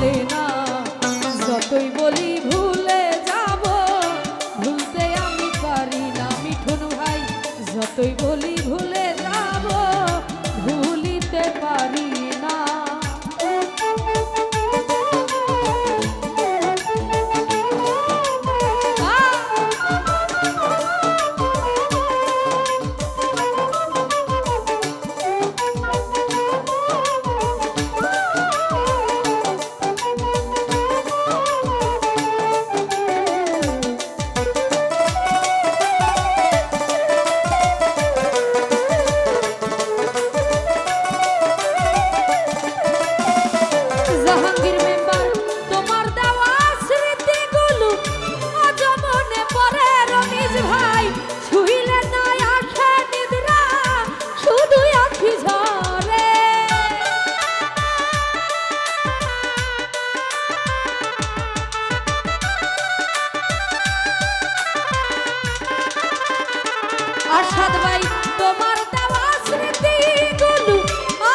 ভুলে না, যতই বলি ভুলে যাব, ভুলতে আমি পারি না মিঠুন ভাই, যতই বলি ভুলে যাব, ভুলিতে পারি না। আরশাদ ভাই তোমার দেওয়া স্মৃতিগুলো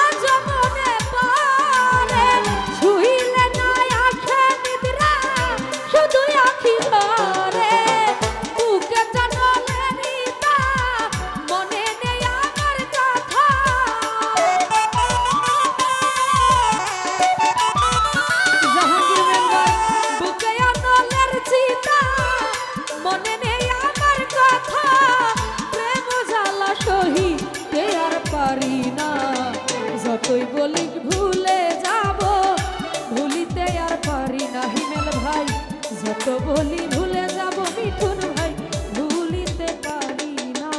আজ মনে পড়ে, ছুঁইলে না আঁখে নিদ্রা, শুধু আঁখি ধরে, বুকে জানলে নিতা, মনে নেই আমার কথা। জাহাঙ্গীর মেম্বার বুকে আনলের চিতা, মনে নেই আমার কথা, সহিতে আর পারি না, যতই বলি ভুলে যাব, ভুলিতে আর পারি না। হিমেল ভাই যত বলি ভুলে যাব, মিঠুন ভাই ভুলিতে পারি না।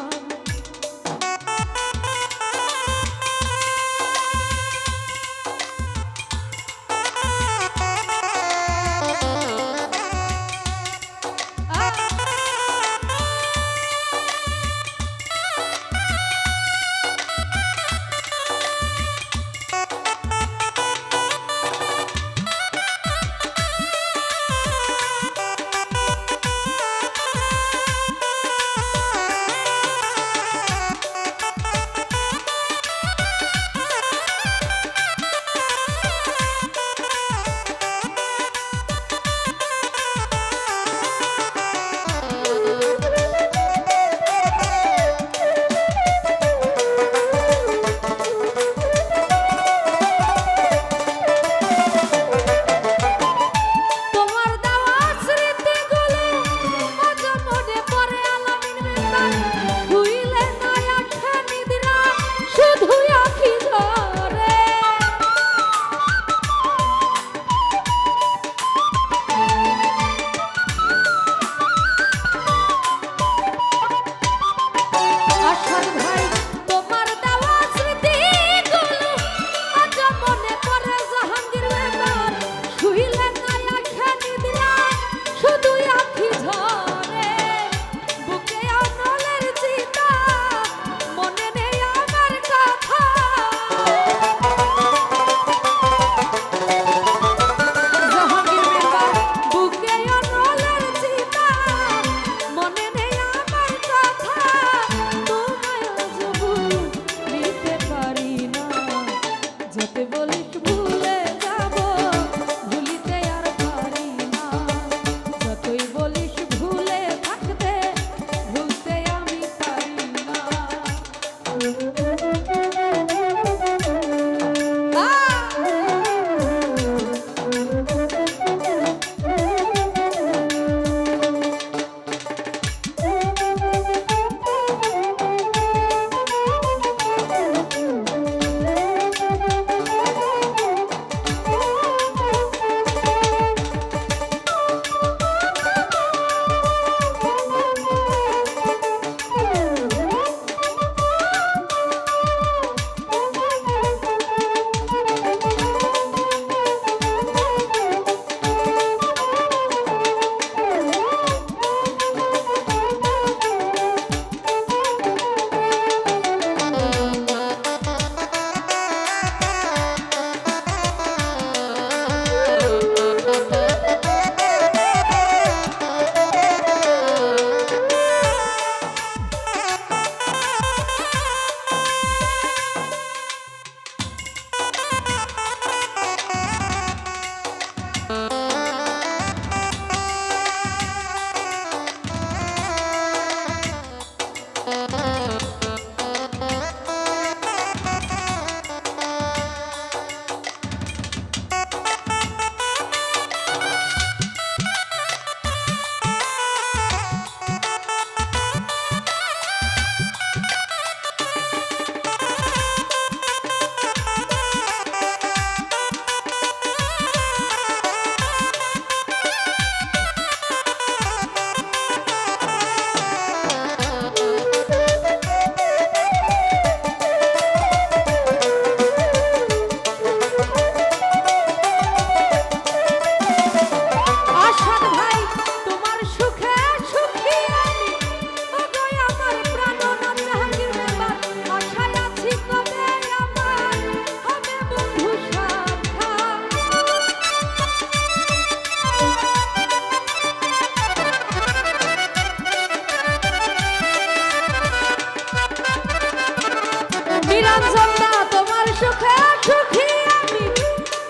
নিরঞ্জন দা তোমার সুখে সুখী আমি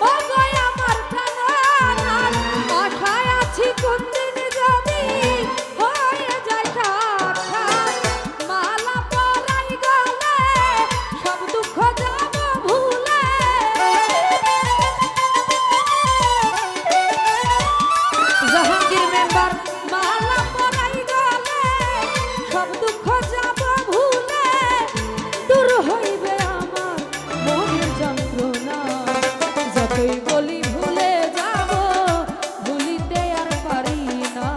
ও গো আমার প্রাণনাথ আশায় আছি কোন দিন যদি হয়ে যায় সাক্ষাৎ মালা পরাই গলে সব দুঃখ যাব ভুলে জাহাঙ্গীর মেম্বার মালা পরাই গলে সব দুঃখ যাব ভুলে দূর হইবে আমার মনের যন্ত্রণা যতই বলি ভুলে যাব ভুলিতে আর পারি না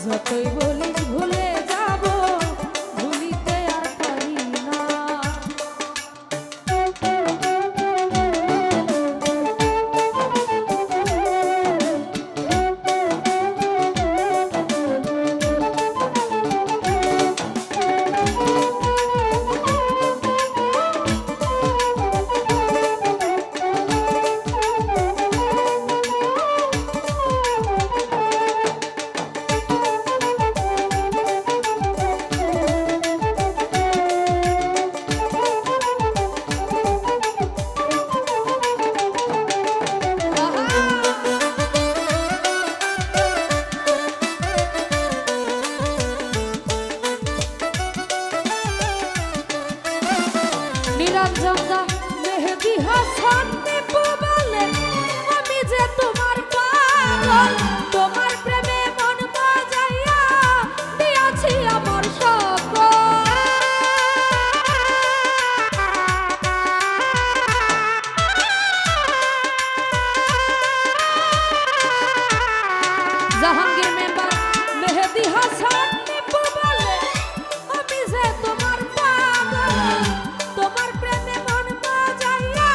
যতই বলি ভুলে যাব ভুলিতে আর পারি না নিরঞ্জন দা মেহেদি হাসান দীপু বলে আমি যে তোমার পাগল তোমার প্রেমে মন বাজাইয়া দিয়াছি আমার সকল জাহাঙ্গীর মেম্বার মেহেদি হাসান দীপু বলে আমি যে তোমার পাগল তোমার প্রেমে মন বাজাইয়া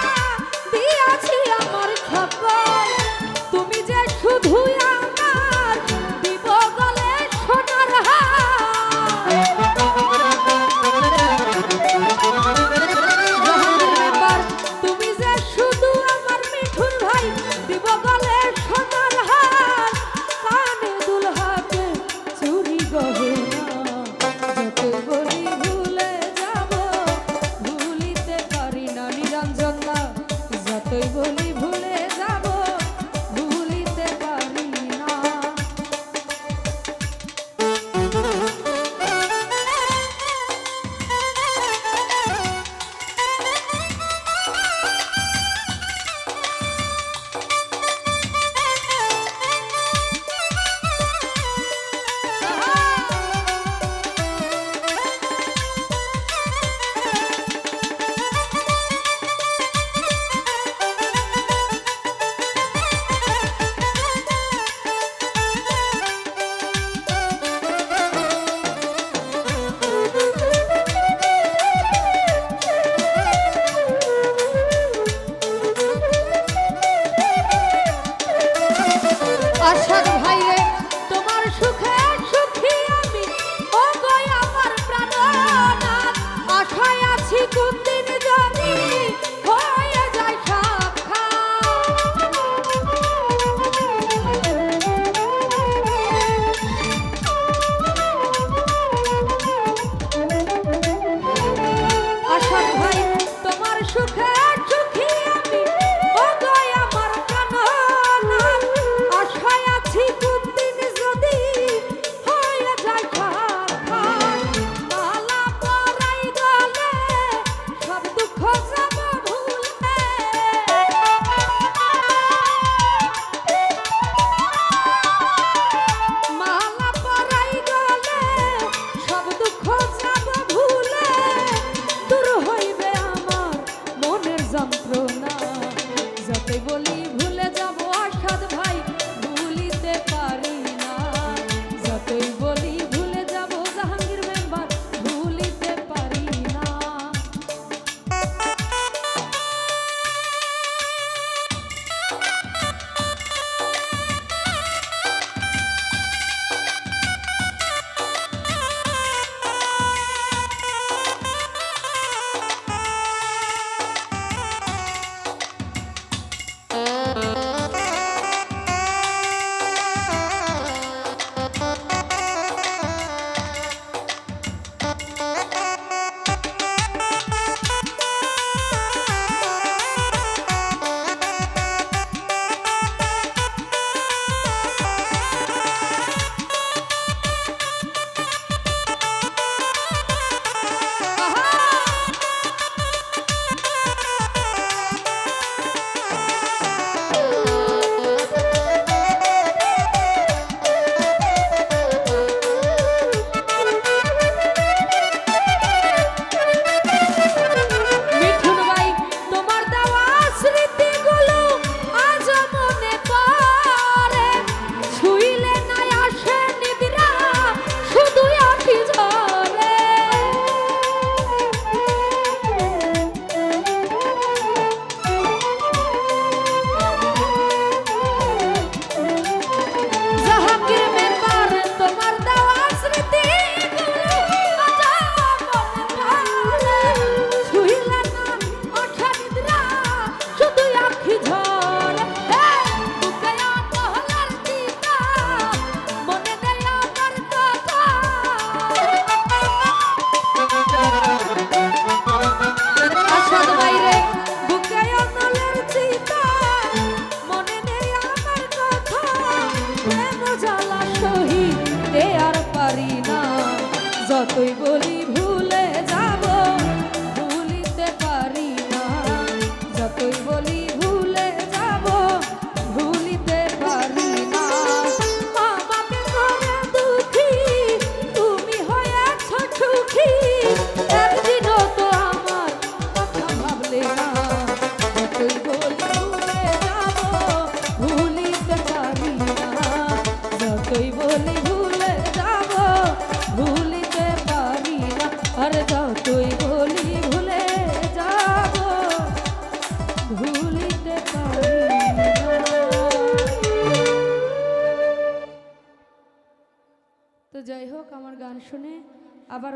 হোক আমার গান শুনে আবার